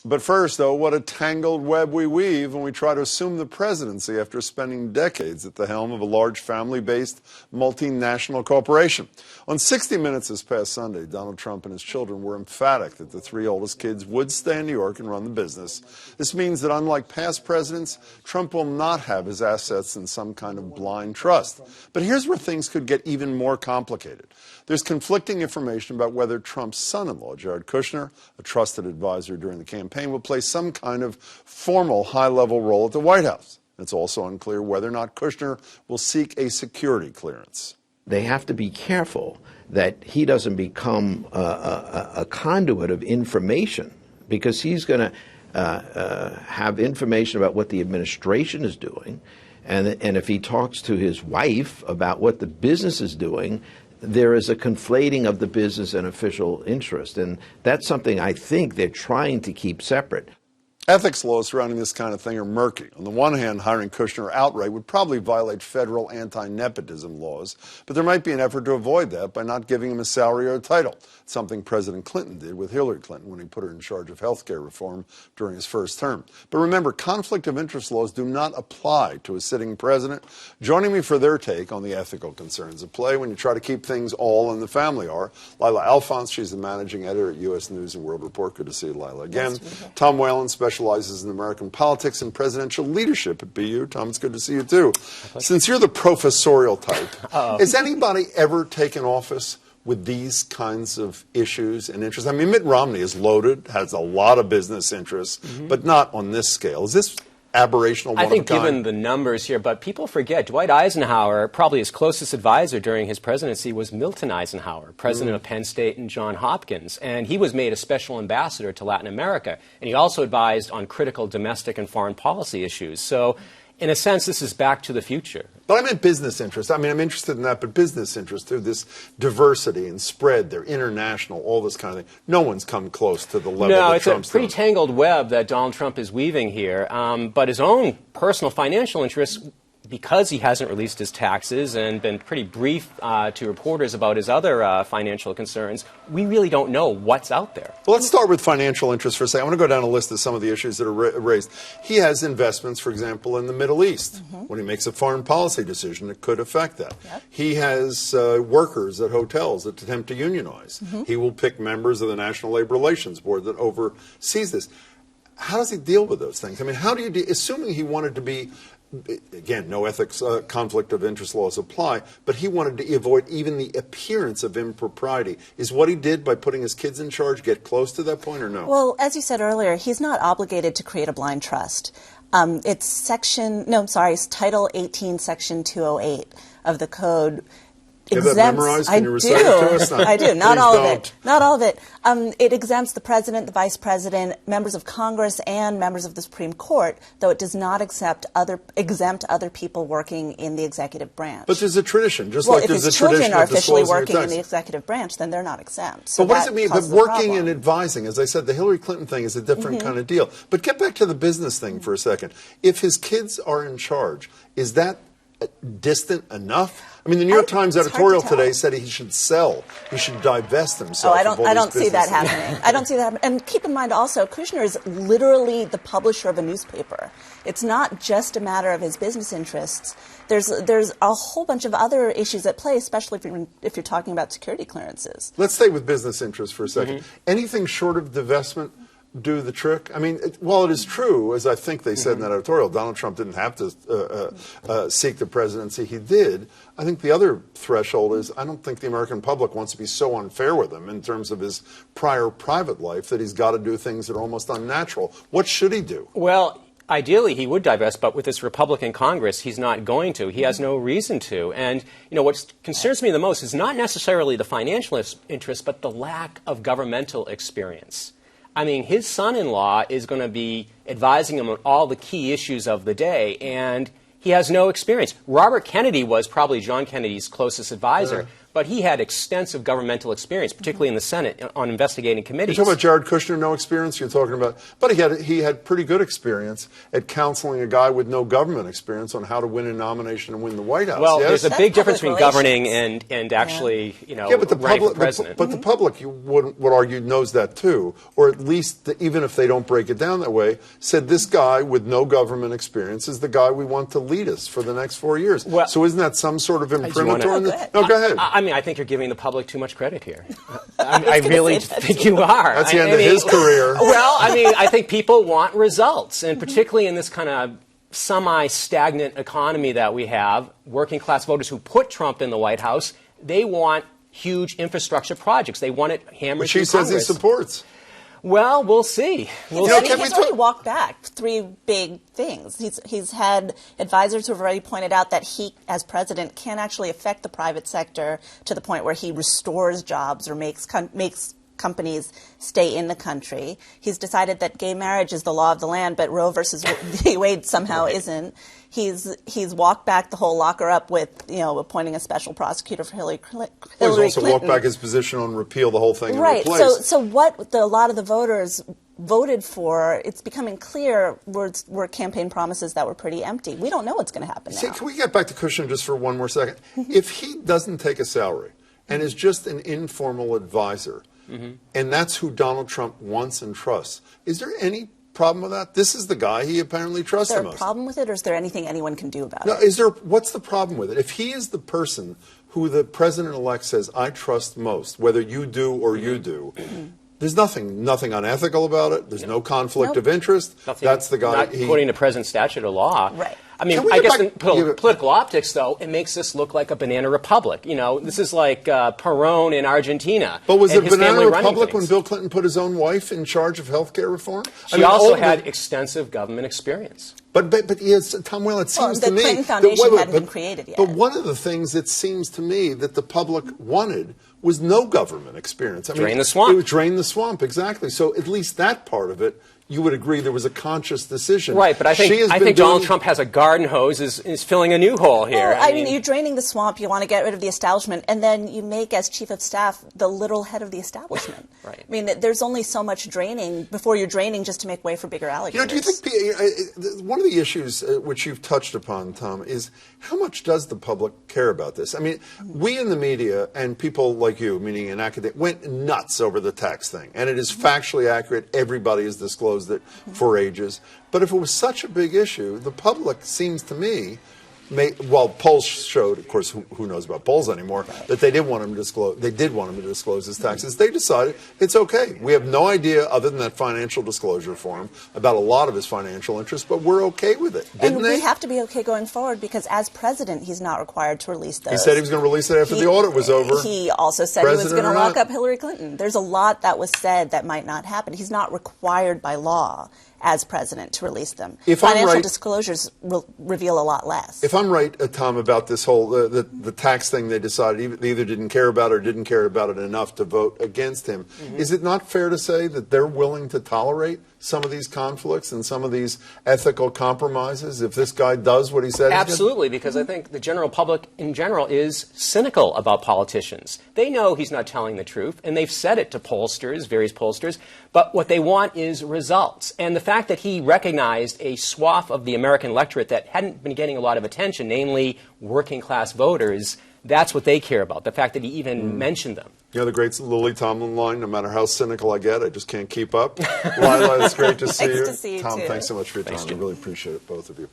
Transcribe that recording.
But first, though, what a tangled web we weave when we try to assume the presidency after spending decades at the helm of a large family-based multinational corporation. On 60 Minutes this past Sunday, Donald Trump and his children were emphatic that the three oldest kids would stay in New York and run the business. This means that unlike past presidents, Trump will not have his assets in some kind of blind trust. But here's where things could get even more complicated. There's conflicting information about whether Trump's son-in-law, Jared Kushner, a trusted advisor during the campaign, will play some kind of formal high-level role at the White House. It's also unclear whether or not Kushner will seek a security clearance. They have to be careful that he doesn't become a conduit of information, because he's going to have information about what the administration is doing. And if he talks to his wife about what the business is doing, there is a conflating of the business and official interest. And that's something I think they're trying to keep separate. Ethics laws surrounding this kind of thing are murky. On the one hand, hiring Kushner outright would probably violate federal anti-nepotism laws, but there might be an effort to avoid that by not giving him a salary or a title, something President Clinton did with Hillary Clinton when he put her in charge of health care reform during his first term. But remember, conflict of interest laws do not apply to a sitting president. Joining me for their take on the ethical concerns at play when you try to keep things all in the family are Lila Alphonse. She's the managing editor at U.S. News and World Report. Good to see you, Lila, again. Tom Whalen specializes in American politics and presidential leadership at BU. Tom, it's good to see you, too. Since you're the professorial type, has anybody ever taken office with these kinds of issues and interests? I mean, Mitt Romney is loaded, has a lot of business interests, but not on this scale. Is this aberrational? I think given the numbers here, but people forget Dwight Eisenhower, probably his closest advisor during his presidency was Milton Eisenhower, president of Penn State and Johns Hopkins, and he was made a special ambassador to Latin America, and he also advised on critical domestic and foreign policy issues. So in a sense, this is back to the future. But I meant business interest. I mean, I'm interested in that, but business interest, too, this diversity and spread, they're international, all this kind of thing. No one's come close to the level that Trump's No, it's a pretty tangled web that Donald Trump is weaving here, but his own personal financial interests, because he hasn't released his taxes and been pretty brief to reporters about his other financial concerns, we really don't know what's out there. Well, let's start with financial interests for a second. I want to go down a list of some of the issues that are raised. He has investments, for example, in the Middle East. When he makes a foreign policy decision, it could affect that. He has workers at hotels that attempt to unionize. He will pick members of the National Labor Relations Board that oversees this. How does he deal with those things? I mean, how do you, assuming he wanted to be, again, no ethics, conflict of interest laws apply, but he wanted to avoid even the appearance of impropriety. Is what he did by putting his kids in charge get close to that point or no? Well, as you said earlier, he's not obligated to create a blind trust. It's Title 18, Section 208 of the Code. You have that memorized? Can you recite it to us? I do. Not all of it. Not all of it. It exempts the president, the vice president, members of Congress, and members of the Supreme Court, though it does not exempt other people working in the executive branch. But there's a tradition, just like there's a tradition of disclosing your taxes. If his children are officially working in the executive branch, then they're not exempt. So but what does it mean? But working and advising, as I said, the Hillary Clinton thing is a different kind of deal. But get back to the business thing for a second. If his kids are in charge, is that distant enough? I mean, the New York Times editorial today said he should sell. He should divest himself. Oh, I don't see that happening. I don't see that happening. And keep in mind also, Kushner is literally the publisher of a newspaper. It's not just a matter of his business interests. There's a whole bunch of other issues at play, especially if you're talking about security clearances. Let's stay with business interests for a second. Anything short of divestment do the trick? I mean, while it is true, as I think they said in that editorial, Donald Trump didn't have to seek the presidency. He did. I think the other threshold is I don't think the American public wants to be so unfair with him in terms of his prior private life that he's got to do things that are almost unnatural. What should he do? Well, ideally, he would divest, but with this Republican Congress, he's not going to. He has no reason to. And, you know, what concerns me the most is not necessarily the financial interest, but the lack of governmental experience. I mean, his son-in-law is going to be advising him on all the key issues of the day, and he has no experience. Robert Kennedy was probably John Kennedy's closest advisor, but he had extensive governmental experience, particularly in the Senate, on investigating committees. You're talking about Jared Kushner, no experience? You're talking about, but he had pretty good experience at counseling a guy with no government experience on how to win a nomination and win the White House. Well, yes? there's a That's big difference between public governing relations. and actually, but the running for public, president. but the public, you would argue, knows that too, or at least even if they don't break it down that way, said this guy with no government experience is the guy we want to lead us for the next 4 years. Well, so isn't that some sort of imprimatur? Oh, go ahead. No, go ahead. I mean, I think you're giving the public too much credit here. I really say that think you are. That's the end I of mean, his career. Well, I mean, I think people want results, and particularly in this kind of semi-stagnant economy that we have, working class voters who put Trump in the White House, they want huge infrastructure projects. They want it hammered Which through he says he Congress. supports. Well, we'll see. We'll know, see. can we He's already talk- walked back 3 big things. He's had advisors who have already pointed out that he, as president, can actually affect the private sector to the point where he restores jobs or makes companies stay in the country. He's decided that gay marriage is the law of the land, but Roe versus Wade somehow isn't. He's walked back the whole locker up with appointing a special prosecutor for Hillary Clinton. He's also walked back his position on repeal the whole thing Right. and replace. So what a lot of the voters voted for, it's becoming clear were campaign promises that were pretty empty. We don't know what's going to happen See, now. can we get back to Kushner just for one more second? If he doesn't take a salary and is just an informal advisor, and that's who Donald Trump wants and trusts, is there any problem with that? This is the guy he apparently trusts Is there the a most. problem with it, or is there anything anyone can do about No, it? what's the problem with it? If he is the person who the president-elect says, I trust most, whether you do or you do, there's nothing unethical about it. There's no conflict Nope. of interest. Nothing, That's the guy. not according to present statute of law. Right. I mean, Can we I get guess back- in political optics, though, it makes this look like a banana republic. This is like Perón in Argentina. But was and it his banana family running republic when things. Bill Clinton put his own wife in charge of health care reform? She also all had the- extensive government experience. But yes, Tom Whalen, it seems the to me Clinton that- Foundation hadn't been created yet. But one of the things it seems to me that the public wanted was no government experience. I mean, Drain the swamp. It would drain the swamp, exactly. So at least that part of it, you would agree there was a conscious decision. Right, but I She has think been Donald doing- Trump has a garden hose, is filling a new hole here. Well, I mean, you're draining the swamp. You want to get rid of the establishment, and then you make, as chief of staff, the little head of the establishment. Right. I mean, there's only so much draining before you're draining just to make way for bigger alligators. Do you think one of the issues which you've touched upon, Tom, is how much does the public care about this? I mean, we in the media and people like you, meaning in academia, went nuts over the tax thing, and it is factually accurate. Everybody has disclosed it for ages. But if it was such a big issue, the public seems to me, well, polls showed, of course, who knows about polls anymore, that they did want him to disclose. They did want him to disclose his taxes. They decided it's okay. We have no idea, other than that financial disclosure form, about a lot of his financial interests, but we're okay with it, didn't And they? we have to be okay going forward because as president, he's not required to release those. He said he was going to release it after the audit was over. He also said he was President going to or lock not. up Hillary Clinton. There's a lot that was said that might not happen. He's not required by law as president to release them. If I'm Financial right- disclosures reveal a lot less. If I'm right, Tom, about this whole the tax thing, they decided they either didn't care about it or didn't care about it enough to vote against him. Is it not fair to say that they're willing to tolerate some of these conflicts and some of these ethical compromises if this guy does what he said? Absolutely, because I think the general public in general is cynical about politicians. They know he's not telling the truth, and they've said it to pollsters, various pollsters, but what they want is results. And the fact that he recognized a swath of the American electorate that hadn't been getting a lot of attention, namely working class voters, that's what they care about, the fact that he even mentioned them. You know the great Lily Tomlin line, no matter how cynical I get, I just can't keep up. Lila, it's great to see Nice you. to see you, Tom, too. thanks so much for your time. Thanks, I Jim. really appreciate it, both of you.